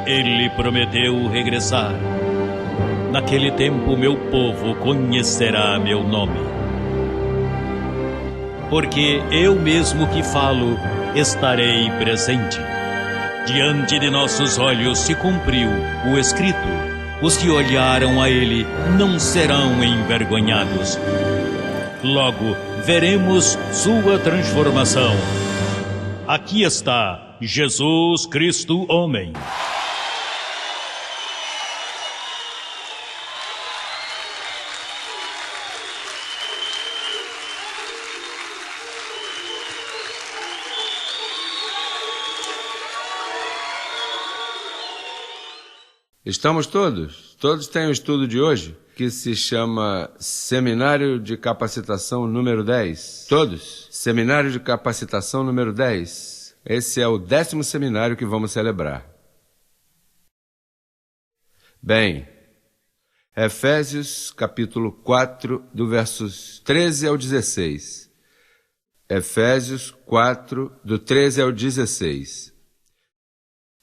Ele prometeu regressar. Naquele tempo meu povo conhecerá meu nome. Porque eu mesmo que falo, estarei presente. Diante de nossos olhos se cumpriu o escrito. Os que olharam a ele não serão envergonhados. Logo veremos sua transformação. Aqui está Jesus Cristo homem. Estamos todos? Todos têm o estudo de hoje, que se chama Seminário de Capacitação número 10. Todos? Seminário de Capacitação número 10. Esse é o 10º seminário que vamos celebrar. Bem, Efésios capítulo 4, do versos 13 ao 16. Efésios 4, do 13 ao 16.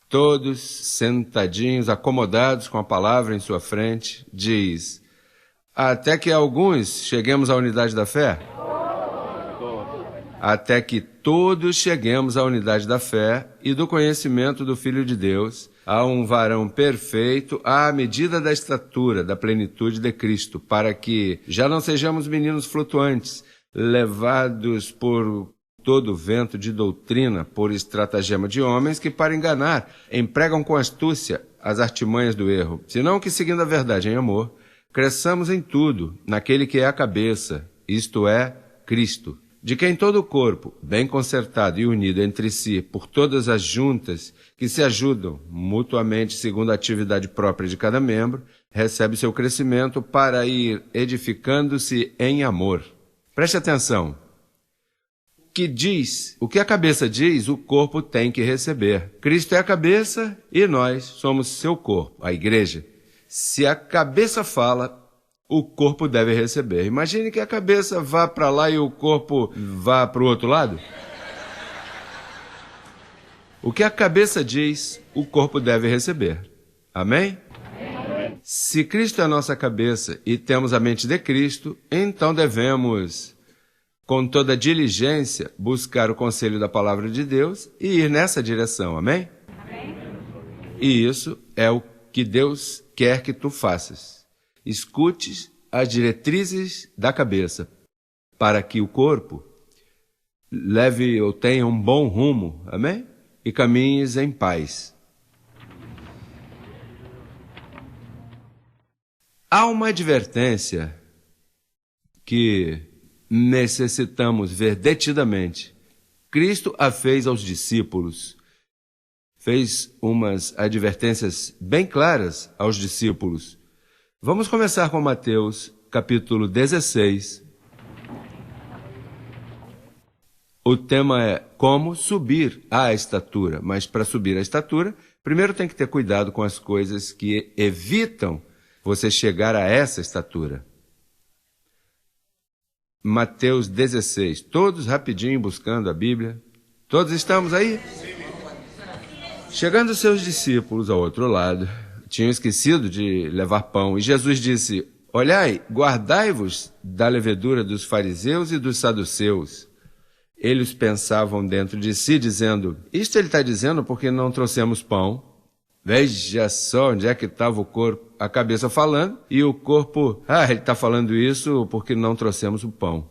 Todos sentadinhos, acomodados com a palavra em sua frente, diz: até que alguns cheguemos à unidade da fé. Até que todos cheguemos à unidade da fé e do conhecimento do Filho de Deus, a um varão perfeito, à medida da estatura, da plenitude de Cristo, para que já não sejamos meninos flutuantes, levados por todo vento de doutrina, por estratagema de homens que, para enganar, empregam com astúcia as artimanhas do erro, senão que, seguindo a verdade em amor, cresçamos em tudo, naquele que é a cabeça, isto é, Cristo, de quem todo o corpo, bem concertado e unido entre si por todas as juntas que se ajudam mutuamente segundo a atividade própria de cada membro, recebe seu crescimento para ir edificando-se em amor. Preste atenção. O que a cabeça diz, o corpo tem que receber. Cristo é a cabeça e nós somos seu corpo, a igreja. Se a cabeça fala, o corpo deve receber. Imagine que a cabeça vá para lá e o corpo vá para o outro lado. O que a cabeça diz, o corpo deve receber. Amém? Amém. Se Cristo é a nossa cabeça e temos a mente de Cristo, então devemos, com toda diligência, buscar o conselho da palavra de Deus e ir nessa direção, amém? Amém. E isso é o que Deus quer que tu faças. Escutes as diretrizes da cabeça, para que o corpo leve ou tenha um bom rumo, amém? E caminhes em paz. Há uma advertência que necessitamos ver detidamente. Cristo a fez aos discípulos. Fez umas advertências bem claras aos discípulos. Vamos começar com Mateus, capítulo 16. O tema é como subir à estatura. Mas para subir à estatura, primeiro tem que ter cuidado com as coisas que evitam você chegar a essa estatura. Mateus 16, todos rapidinho buscando a Bíblia. Todos estamos aí? Chegando seus discípulos ao outro lado, tinham esquecido de levar pão, e Jesus disse: olhai, guardai-vos da levedura dos fariseus e dos saduceus. Eles pensavam dentro de si, dizendo: isto ele está dizendo porque não trouxemos pão. Veja só onde é que estava o corpo, a cabeça falando, e o corpo, ele está falando isso porque não trouxemos o pão.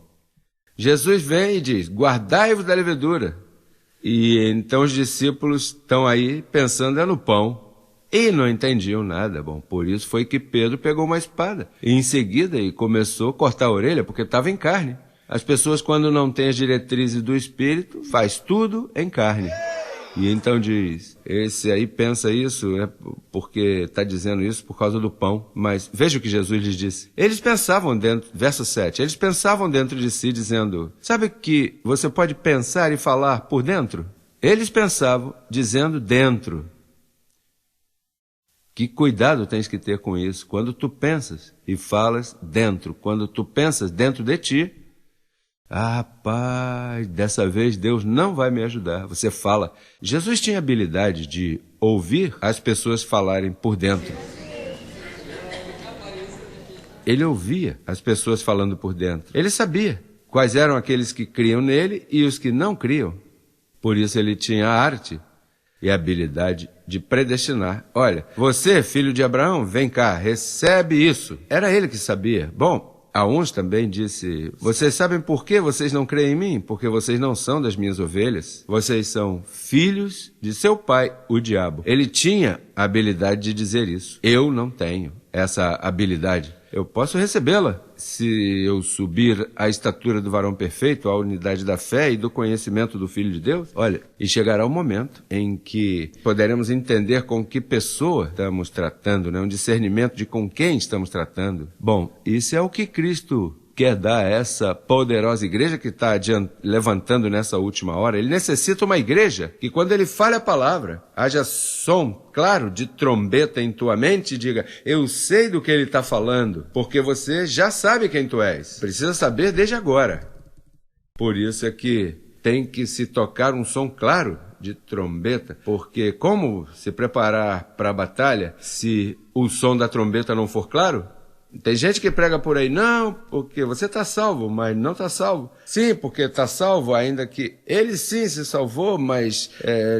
Jesus vem e diz: guardai-vos da levedura. E então os discípulos estão aí pensando no pão. E não entendiam nada. Bom, por isso foi que Pedro pegou uma espada. E em seguida começou a cortar a orelha, porque estava em carne. As pessoas, quando não têm as diretrizes do Espírito, faz tudo em carne. E então diz, esse aí pensa isso, né, porque está dizendo isso por causa do pão. Mas veja o que Jesus lhes disse. Eles pensavam dentro, verso 7, eles pensavam dentro de si, dizendo, sabe que você pode pensar e falar por dentro? Eles pensavam, dizendo dentro. Que cuidado tens que ter com isso. Quando tu pensas e falas dentro, quando tu pensas dentro de ti, pai, dessa vez Deus não vai me ajudar. Você fala. Jesus tinha habilidade de ouvir as pessoas falarem por dentro. Ele ouvia as pessoas falando por dentro. Ele sabia quais eram aqueles que criam nele e os que não criam. Por isso ele tinha a arte e a habilidade de predestinar. Olha, você, filho de Abraão, vem cá, recebe isso. Era ele que sabia. Bom, a uns também disse, vocês sabem por que vocês não creem em mim? Porque vocês não são das minhas ovelhas. Vocês são filhos de seu pai, o diabo. Ele tinha a habilidade de dizer isso. Eu não tenho essa habilidade. Eu posso recebê-la se eu subir à estatura do varão perfeito, à unidade da fé e do conhecimento do Filho de Deus. Olha, e chegará o momento em que poderemos entender com que pessoa estamos tratando, né? Um discernimento de com quem estamos tratando. Bom, isso é o que Cristo quer dar a essa poderosa igreja que está levantando nessa última hora. Ele necessita uma igreja que, quando ele fale a palavra, haja som claro de trombeta em tua mente e diga, eu sei do que ele está falando, porque você já sabe quem tu és. Precisa saber desde agora. Por isso é que tem que se tocar um som claro de trombeta, porque como se preparar para a batalha se o som da trombeta não for claro? Tem gente que prega por aí, não, porque você está salvo, mas não está salvo. Sim, porque está salvo, ainda que ele sim se salvou, mas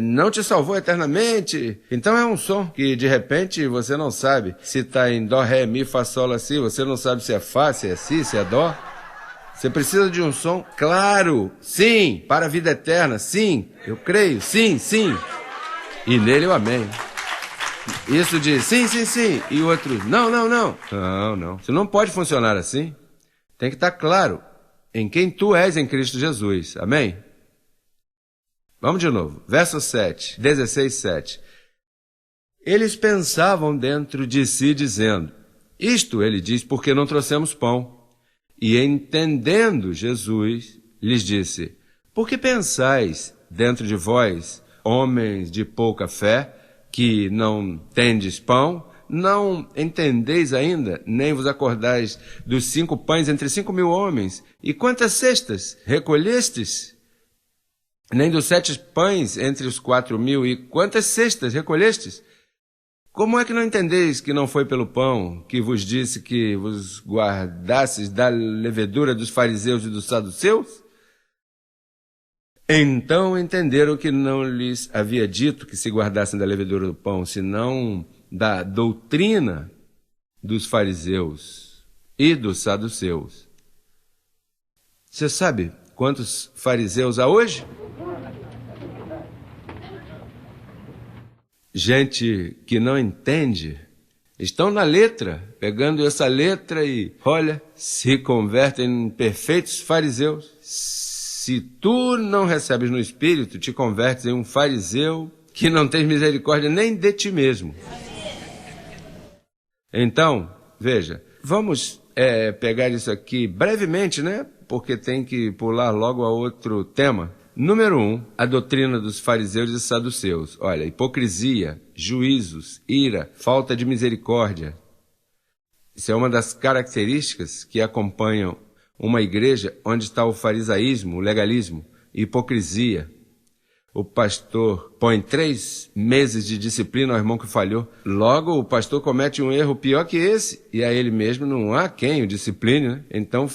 não te salvou eternamente. Então é um som que de repente você não sabe se está em dó, ré, mi, fá, sol, lá, si. Você não sabe se é fá, se é si, se é dó. Você precisa de um som claro, sim, para a vida eterna, sim, eu creio, sim, sim. E nele o amém. Isso de sim, sim, sim, e o outro, não, não, não. Não, não. Isso não pode funcionar assim. Tem que estar claro em quem tu és em Cristo Jesus. Amém? Vamos de novo. Verso 7, 16, 7. Eles pensavam dentro de si, dizendo, isto, ele diz, porque não trouxemos pão. E entendendo Jesus, lhes disse, por que pensais dentro de vós, homens de pouca fé, que não tendes pão, não entendeis ainda, nem vos acordais dos 5 pães entre 5.000 homens, e quantas cestas recolhestes? Nem dos 7 pães entre os 4.000, e quantas cestas recolhestes? Como é que não entendeis que não foi pelo pão que vos disse que vos guardasses da levedura dos fariseus e dos saduceus? Então entenderam que não lhes havia dito que se guardassem da levedura do pão, senão da doutrina dos fariseus e dos saduceus. Você sabe quantos fariseus há hoje? Gente que não entende, estão na letra, pegando essa letra e, olha, se convertem em perfeitos fariseus. Se tu não recebes no Espírito, te convertes em um fariseu que não tens misericórdia nem de ti mesmo. Então, veja, vamos pegar isso aqui brevemente, né? Porque tem que pular logo a outro tema. Número 1, a doutrina dos fariseus e saduceus. Olha, hipocrisia, juízos, ira, falta de misericórdia. Isso é uma das características que acompanham uma igreja onde está o farisaísmo, o legalismo, hipocrisia. O pastor põe 3 meses de disciplina ao irmão que falhou. Logo, o pastor comete um erro pior que esse, e a ele mesmo não há quem o discipline, né? Então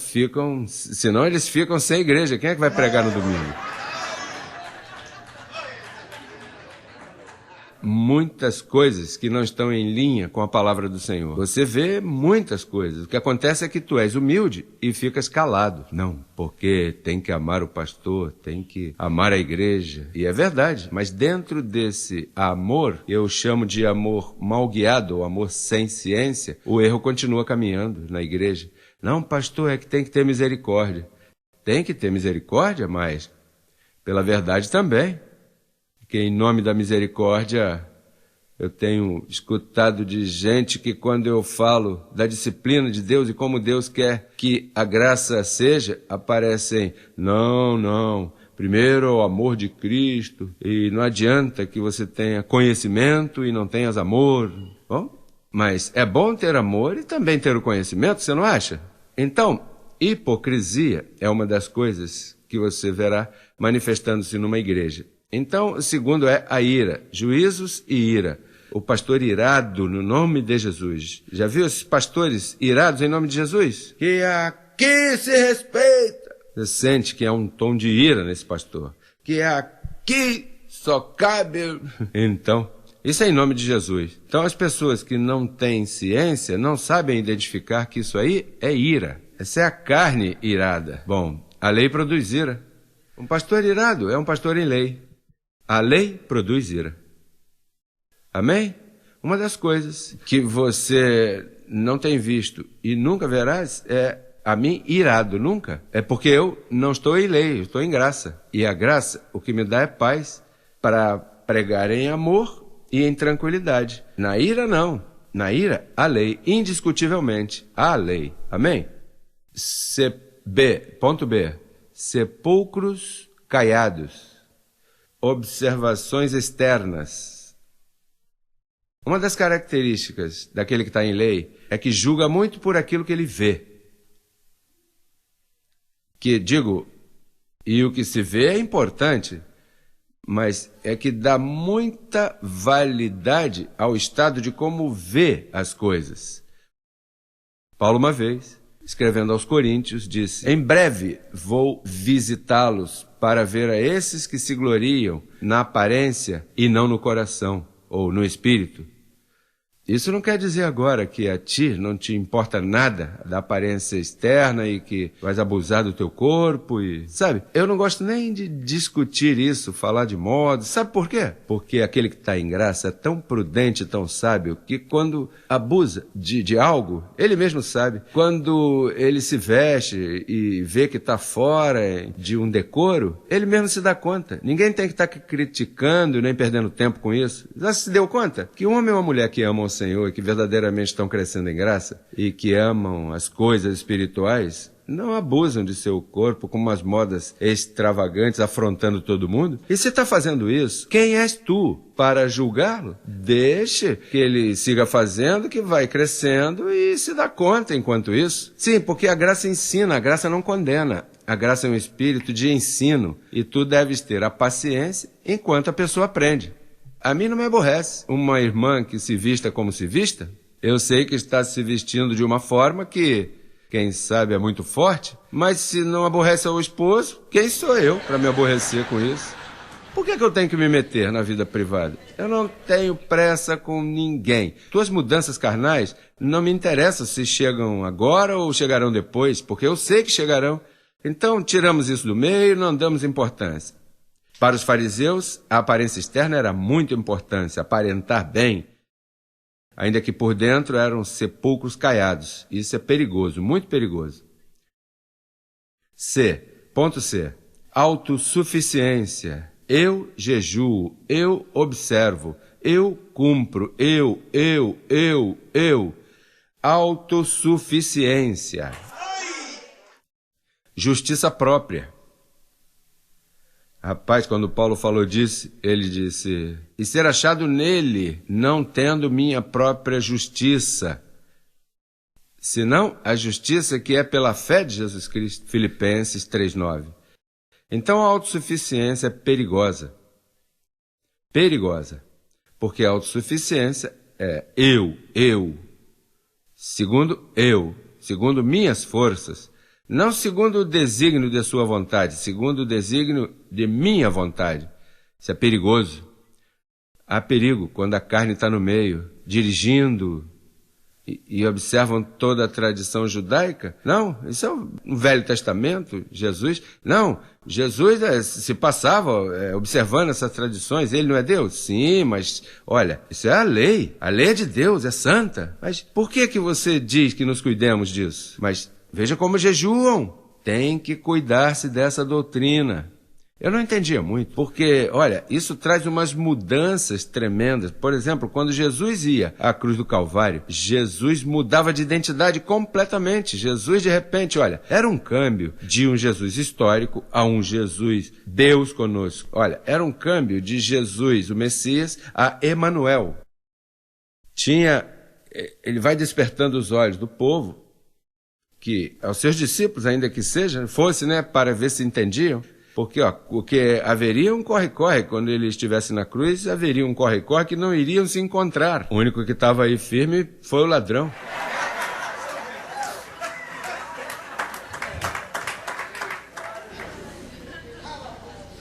senão eles ficam sem igreja. Quem é que vai pregar no domingo? Muitas coisas que não estão em linha com a palavra do Senhor. Você vê muitas coisas. O que acontece é que tu és humilde e ficas calado. Não, porque tem que amar o pastor, tem que amar a igreja. E é verdade, mas dentro desse amor, eu chamo de amor mal guiado, ou amor sem ciência, o erro continua caminhando na igreja. Não, pastor, é que tem que ter misericórdia. Tem que ter misericórdia, mas pela verdade também. Que em nome da misericórdia, eu tenho escutado de gente que quando eu falo da disciplina de Deus e como Deus quer que a graça seja, aparecem, não, primeiro o amor de Cristo, e não adianta que você tenha conhecimento e não tenhas amor. Bom, mas é bom ter amor e também ter o conhecimento, você não acha? Então, hipocrisia é uma das coisas que você verá manifestando-se numa igreja. Então, o segundo é a ira, juízos e ira. O pastor irado no nome de Jesus. Já viu esses pastores irados em nome de Jesus? Que aqui se respeita. Você sente que há um tom de ira nesse pastor. Que aqui só cabe... Então, isso é em nome de Jesus. Então, as pessoas que não têm ciência não sabem identificar que isso aí é ira. Essa é a carne irada. Bom, a lei produz ira. Um pastor irado é um pastor em lei. A lei produz ira. Amém? Uma das coisas que você não tem visto e nunca verás é a mim irado, nunca. É porque eu não estou em lei, eu estou em graça. E a graça, o que me dá é paz para pregar em amor e em tranquilidade. Na ira, não. Na ira, a lei, indiscutivelmente, a lei. Amém? Ponto B. Sepulcros caiados. Observações externas. Uma das características daquele que está em lei é que julga muito por aquilo que ele vê. Que, digo, e o que se vê é importante, mas é que dá muita validade ao estado de como vê as coisas. Paulo, uma vez, escrevendo aos Coríntios, disse: em breve vou visitá-los para ver a esses que se gloriam na aparência e não no coração, ou no espírito. Isso não quer dizer agora que a ti não te importa nada da aparência externa e que vais abusar do teu corpo e... Sabe, eu não gosto nem de discutir isso, falar de moda. Sabe por quê? Porque aquele que está em graça é tão prudente, tão sábio, que quando abusa de algo, ele mesmo sabe. Quando ele se veste e vê que está fora de um decoro, ele mesmo se dá conta. Ninguém tem que estar criticando nem perdendo tempo com isso. Já se deu conta que um homem ou uma mulher que amam o Senhor e que verdadeiramente estão crescendo em graça e que amam as coisas espirituais, não abusam de seu corpo com umas modas extravagantes, afrontando todo mundo. E se está fazendo isso, quem és tu para julgá-lo? Deixe que ele siga fazendo, que vai crescendo e se dá conta enquanto isso. Sim, porque a graça ensina, a graça não condena. A graça é um espírito de ensino e tu deves ter a paciência enquanto a pessoa aprende. A mim não me aborrece uma irmã que se vista como se vista. Eu sei que está se vestindo de uma forma que, quem sabe, é muito forte, mas se não aborrece ao esposo, quem sou eu para me aborrecer com isso? Por que eu tenho que me meter na vida privada? Eu não tenho pressa com ninguém. Tuas mudanças carnais não me interessam se chegam agora ou chegarão depois, porque eu sei que chegarão. Então, tiramos isso do meio e não damos importância. Para os fariseus, a aparência externa era muito importante, aparentar bem, ainda que por dentro eram sepulcros caiados. Isso é perigoso, muito perigoso. Ponto C. Autossuficiência. Eu jejuo, eu observo, eu cumpro, eu. Autossuficiência. Justiça própria. Rapaz, quando Paulo falou disso, ele disse: e ser achado nele, não tendo minha própria justiça, senão a justiça que é pela fé de Jesus Cristo. Filipenses 3:9. Então a autossuficiência é perigosa. Perigosa. Porque a autossuficiência é eu. Segundo minhas forças. Não segundo o desígnio de sua vontade, segundo o desígnio de minha vontade. Isso é perigoso. Há perigo quando a carne está no meio, dirigindo e observam toda a tradição judaica. Não, isso é um Velho Testamento, Jesus. Não, Jesus se passava observando essas tradições. Ele não é Deus? Sim, mas olha, isso é a lei é de Deus, é santa. Mas por que você diz que nos cuidemos disso? Mas veja como jejuam. Tem que cuidar-se dessa doutrina. Eu não entendia muito, porque, olha, isso traz umas mudanças tremendas. Por exemplo, quando Jesus ia à cruz do Calvário, Jesus mudava de identidade completamente. Jesus, de repente, olha, era um câmbio de um Jesus histórico a um Jesus Deus conosco. Olha, era um câmbio de Jesus, o Messias, a Emanuel. Ele vai despertando os olhos do povo, que aos seus discípulos, ainda que seja, fosse, para ver se entendiam. Porque haveria um corre-corre, quando ele estivesse na cruz, haveria um corre-corre que não iriam se encontrar. O único que estava aí firme foi o ladrão.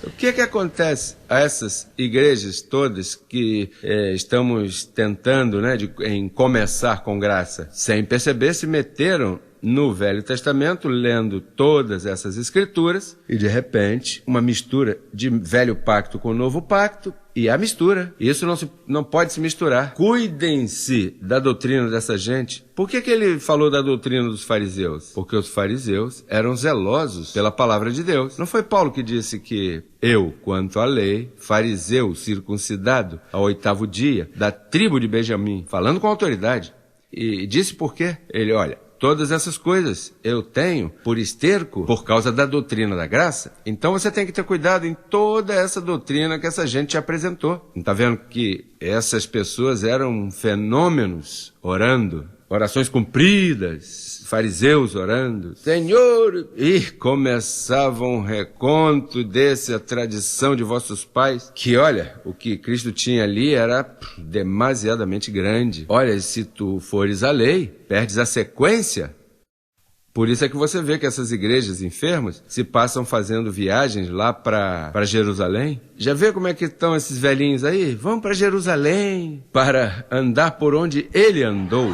O que acontece a essas igrejas todas que estamos tentando, em começar com graça? Sem perceber, se meteram no Velho Testamento, lendo todas essas escrituras, e de repente, uma mistura de Velho Pacto com Novo Pacto, e a mistura. Isso não pode se misturar. Cuidem-se da doutrina dessa gente. Por que ele falou da doutrina dos fariseus? Porque os fariseus eram zelosos pela palavra de Deus. Não foi Paulo que disse que eu, quanto à lei, fariseu circuncidado ao 8º dia, da tribo de Benjamim, falando com autoridade. E disse por quê? Ele, olha, todas essas coisas eu tenho por esterco por causa da doutrina da graça. Então você tem que ter cuidado em toda essa doutrina que essa gente te apresentou. Não está vendo que essas pessoas eram fenômenos orando? Orações compridas, fariseus orando, Senhor, e começavam um reconto dessa tradição de vossos pais, que olha, o que Cristo tinha ali era demasiadamente grande. Olha, se tu fores à lei, perdes a sequência. Por isso é que você vê que essas igrejas enfermas se passam fazendo viagens lá para Jerusalém. Já vê como é que estão esses velhinhos aí? Vão para Jerusalém para andar por onde ele andou.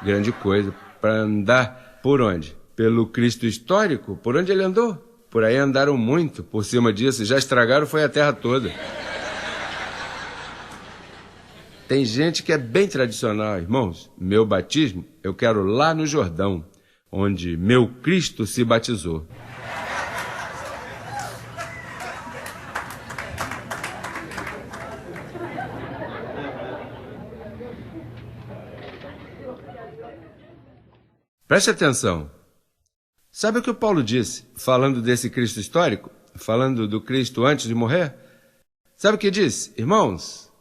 Grande coisa, para andar por onde? Pelo Cristo histórico, por onde ele andou? Por aí andaram muito, por cima disso, já estragaram foi a terra toda. Tem gente que é bem tradicional, irmãos. Meu batismo, eu quero lá no Jordão, onde meu Cristo se batizou. Preste atenção. Sabe o que o Paulo disse, falando desse Cristo histórico? Falando do Cristo antes de morrer? Sabe o que disse? Irmãos,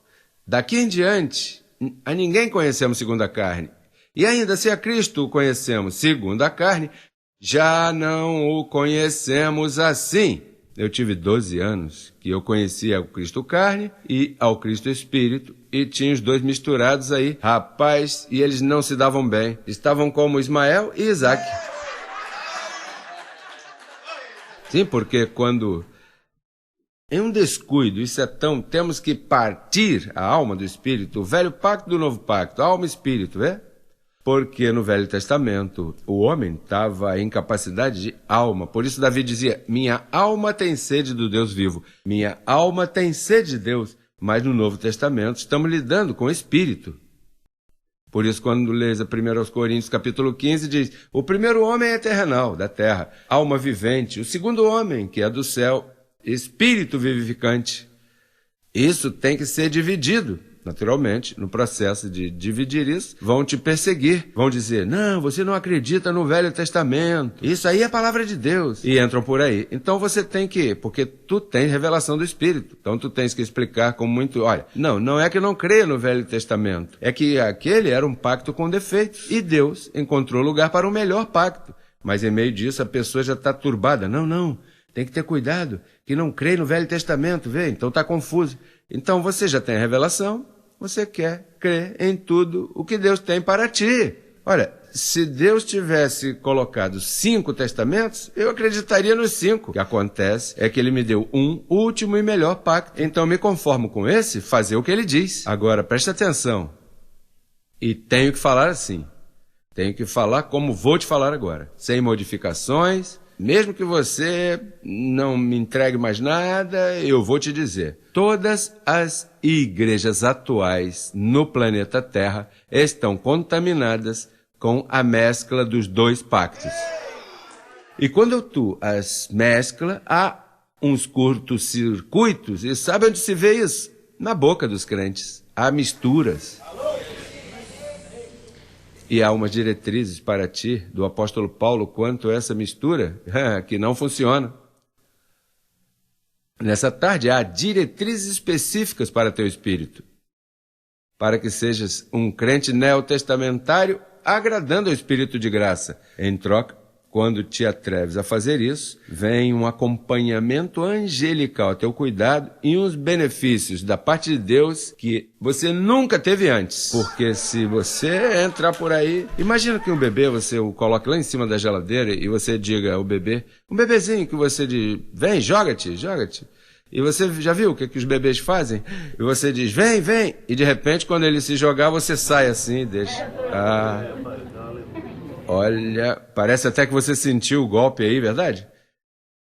daqui em diante, a ninguém conhecemos segundo a carne. E ainda se a Cristo o conhecemos segundo a carne, já não o conhecemos assim. Eu tive 12 anos que eu conhecia o Cristo carne e ao Cristo espírito e tinha os dois misturados aí. Rapaz, e eles não se davam bem. Estavam como Ismael e Isaac. Sim, porque quando em um descuido, temos que partir a alma do espírito, o velho pacto do novo pacto, alma e espírito, é? Porque no Velho Testamento o homem estava em capacidade de alma. Por isso Davi dizia, minha alma tem sede do Deus vivo. Minha alma tem sede de Deus. Mas no Novo Testamento estamos lidando com o espírito. Por isso quando lês a 1 Coríntios capítulo 15 diz, o primeiro homem é terrenal, da terra, alma vivente. O segundo homem, que é do céu, espírito vivificante. Isso tem que ser dividido. Naturalmente, no processo de dividir isso, vão te perseguir. Vão dizer, não, você não acredita no Velho Testamento. Isso aí é a palavra de Deus. E entram por aí. Então você tem que, porque tu tens revelação do Espírito. Então tu tens que explicar com muito, olha, não é que eu não creio no Velho Testamento. É que aquele era um pacto com defeitos. E Deus encontrou lugar para um melhor pacto. Mas em meio disso a pessoa já está turbada. Não, tem que ter cuidado, que não crê no Velho Testamento, vê? Então está confuso. Então você já tem a revelação. Você quer crer em tudo o que Deus tem para ti. Olha, se Deus tivesse colocado 5 testamentos, eu acreditaria nos 5. O que acontece é que ele me deu um último e melhor pacto. Então me conformo com esse, fazer o que ele diz. Agora, preste atenção. E tenho que falar assim. Tenho que falar como vou te falar agora. Sem modificações. Mesmo que você não me entregue mais nada, eu vou te dizer. Todas as igrejas atuais no planeta Terra estão contaminadas com a mescla dos 2 pactos. E quando tu as mescla, há uns curtos-circuitos. E sabe onde se vê isso? Na boca dos crentes. Há misturas. E há umas diretrizes para ti, do apóstolo Paulo, quanto a essa mistura, que não funciona. Nessa tarde, há diretrizes específicas para teu espírito, para que sejas um crente neotestamentário, agradando ao Espírito de graça, em troca, quando te atreves a fazer isso, vem um acompanhamento angelical a teu cuidado e uns benefícios da parte de Deus que você nunca teve antes. Porque se você entrar por aí, imagina que um bebê você o coloca lá em cima da geladeira e você diga ao bebê, um bebezinho que você diz, vem, joga-te. E você já viu o que os bebês fazem? E você diz, vem, e de repente quando ele se jogar, você sai assim e deixa. Olha, parece até que você sentiu o golpe aí, verdade?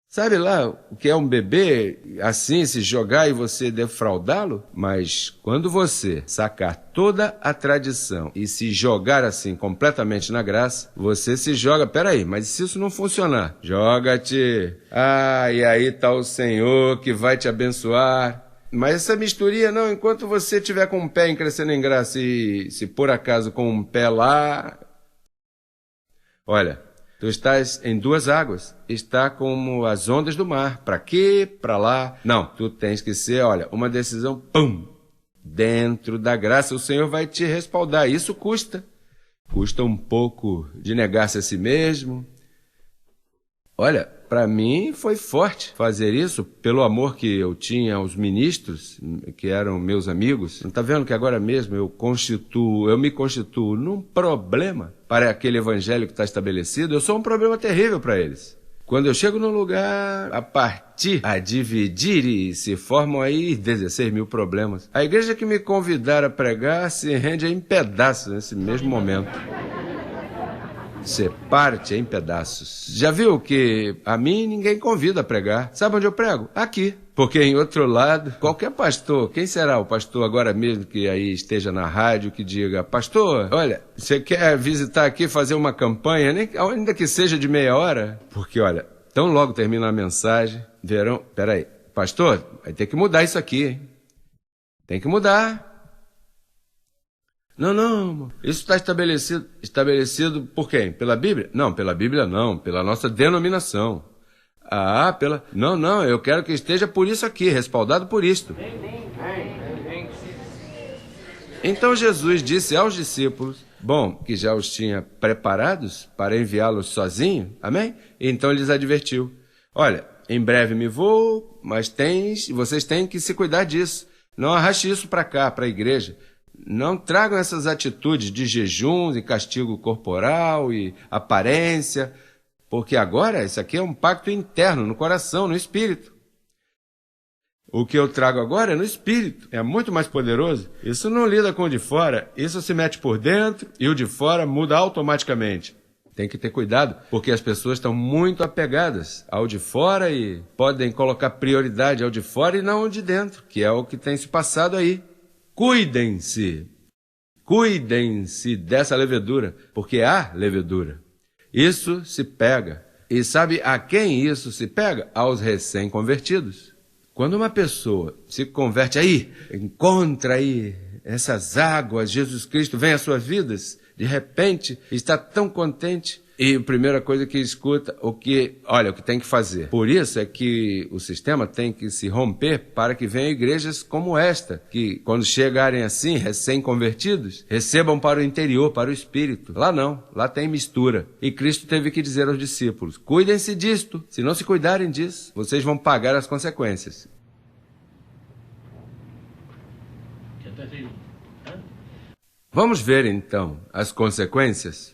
Sabe lá o que é um bebê assim, se jogar e você defraudá-lo? Mas quando você sacar toda a tradição e se jogar assim completamente na graça, você se joga, peraí, mas se isso não funcionar? Joga-te. E aí tá o Senhor que vai te abençoar. Mas essa misturia não, enquanto você tiver com um pé em crescendo em graça e se por acaso com um pé lá... Olha... Tu estás em duas águas, está como as ondas do mar, para quê, para lá. Não, tu tens que ser, olha, uma decisão, dentro da graça, o Senhor vai te respaldar. Isso custa um pouco de negar-se a si mesmo. Olha, para mim foi forte fazer isso, pelo amor que eu tinha aos ministros, que eram meus amigos. Não está vendo que agora mesmo eu me constituo num problema para aquele evangelho que está estabelecido? Eu sou um problema terrível para eles. Quando eu chego num lugar, a dividir e se formam aí 16 mil problemas. A igreja que me convidar a pregar se rende em pedaços nesse mesmo momento. Separe-te em pedaços. Já viu que a mim ninguém convida a pregar? Sabe onde eu prego? Aqui. Porque em outro lado, qualquer pastor, quem será o pastor agora mesmo que aí esteja na rádio, que diga, pastor, olha, você quer visitar aqui, fazer uma campanha, ainda que seja de meia hora? Porque, olha, tão logo termina a mensagem, verão, peraí, pastor, vai ter que mudar isso aqui, hein? Tem que mudar. Não, isso está estabelecido por quem? Pela Bíblia? Não, pela Bíblia não, pela nossa denominação. Não, eu quero que esteja por isso aqui, respaldado por isto. Então Jesus disse aos discípulos, que já os tinha preparados para enviá-los sozinho, amém? Então ele lhes advertiu, olha, em breve me vou, mas vocês têm que se cuidar disso. Não arraste isso para cá, para a igreja. Não tragam essas atitudes de jejum e castigo corporal e aparência, porque agora isso aqui é um pacto interno, no coração, no espírito. O que eu trago agora é no espírito, é muito mais poderoso. Isso não lida com o de fora, isso se mete por dentro e o de fora muda automaticamente. Tem que ter cuidado, porque as pessoas estão muito apegadas ao de fora e podem colocar prioridade ao de fora e não ao de dentro, que é o que tem se passado aí. Cuidem-se dessa levedura, porque há levedura. Isso se pega. E sabe a quem isso se pega? Aos recém-convertidos. Quando uma pessoa se converte aí, encontra aí essas águas, Jesus Cristo vem às suas vidas, de repente está tão contente. E a primeira coisa que escuta, o que tem que fazer. Por isso é que o sistema tem que se romper para que venham igrejas como esta, que quando chegarem assim, recém-convertidos, recebam para o interior, para o espírito. Lá não, lá tem mistura. E Cristo teve que dizer aos discípulos, cuidem-se disto, se não se cuidarem disso, vocês vão pagar as consequências. Vamos ver então as consequências.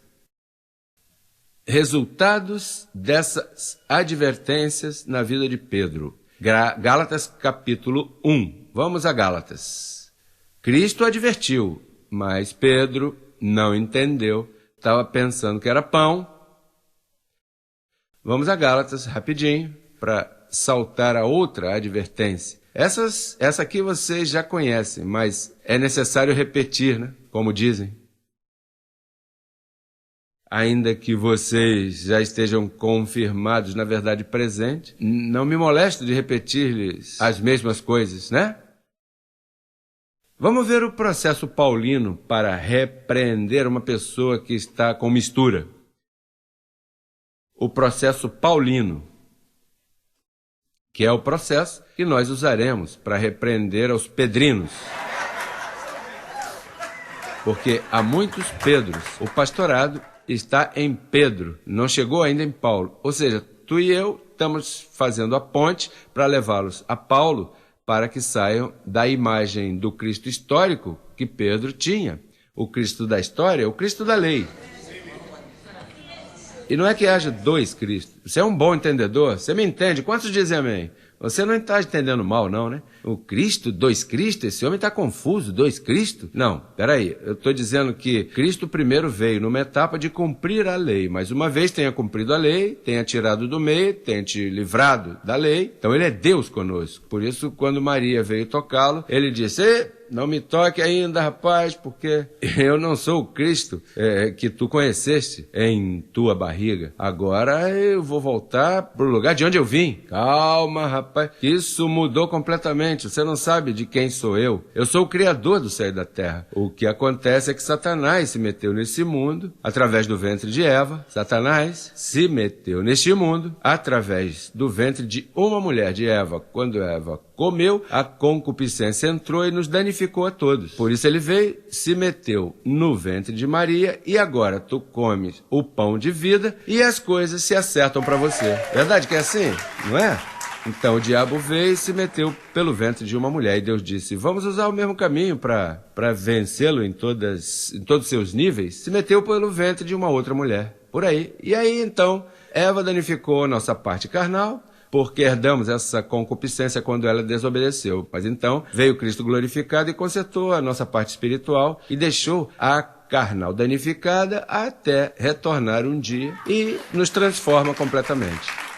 Resultados dessas advertências na vida de Pedro. Gálatas capítulo 1. Vamos a Gálatas. Cristo advertiu, mas Pedro não entendeu. Estava pensando que era pão. Vamos a Gálatas rapidinho para saltar a outra advertência. Essa aqui vocês já conhecem, mas é necessário repetir, né? Como dizem. Ainda que vocês já estejam confirmados na verdade presente, não me molesto de repetir-lhes as mesmas coisas, né? Vamos ver o processo paulino para repreender uma pessoa que está com mistura. O processo paulino, que é o processo que nós usaremos para repreender aos pedrinos. Porque há muitos Pedros. O pastorado está em Pedro, não chegou ainda em Paulo. Ou seja, tu e eu estamos fazendo a ponte para levá-los a Paulo, para que saiam da imagem do Cristo histórico que Pedro tinha. O Cristo da história é o Cristo da lei. E não é que haja dois Cristos. Você é um bom entendedor? Você me entende? Quantos dizem amém? Você não está entendendo mal, não, né? O Cristo, dois Cristos, esse homem está confuso, dois Cristos? Não, peraí, eu estou dizendo que Cristo primeiro veio numa etapa de cumprir a lei, mas uma vez tenha cumprido a lei, tenha tirado do meio, tenha te livrado da lei, então ele é Deus conosco. Por isso, quando Maria veio tocá-lo, ele disse: não me toque ainda, rapaz, porque eu não sou o Cristo que tu conheceste em tua barriga. Agora eu vou voltar para o lugar de onde eu vim. Calma, rapaz, isso mudou completamente. Você não sabe de quem sou eu. Eu sou o Criador do céu e da terra. O que acontece é que Satanás se meteu nesse mundo através do ventre de Eva. Satanás se meteu neste mundo através do ventre de uma mulher, de Eva. Quando Eva comeu, a concupiscência entrou e nos danificou a todos. Por isso ele veio, se meteu no ventre de Maria e agora tu comes o pão de vida e as coisas se acertam para você. Verdade que é assim? Não é? Então o diabo veio e se meteu pelo ventre de uma mulher e Deus disse: vamos usar o mesmo caminho para vencê-lo em todos os seus níveis. Se meteu pelo ventre de uma outra mulher. Por aí. E aí então Eva danificou a nossa parte carnal, porque herdamos essa concupiscência quando ela desobedeceu. Mas então veio Cristo glorificado e consertou a nossa parte espiritual e deixou a carnal danificada até retornar um dia e nos transforma completamente.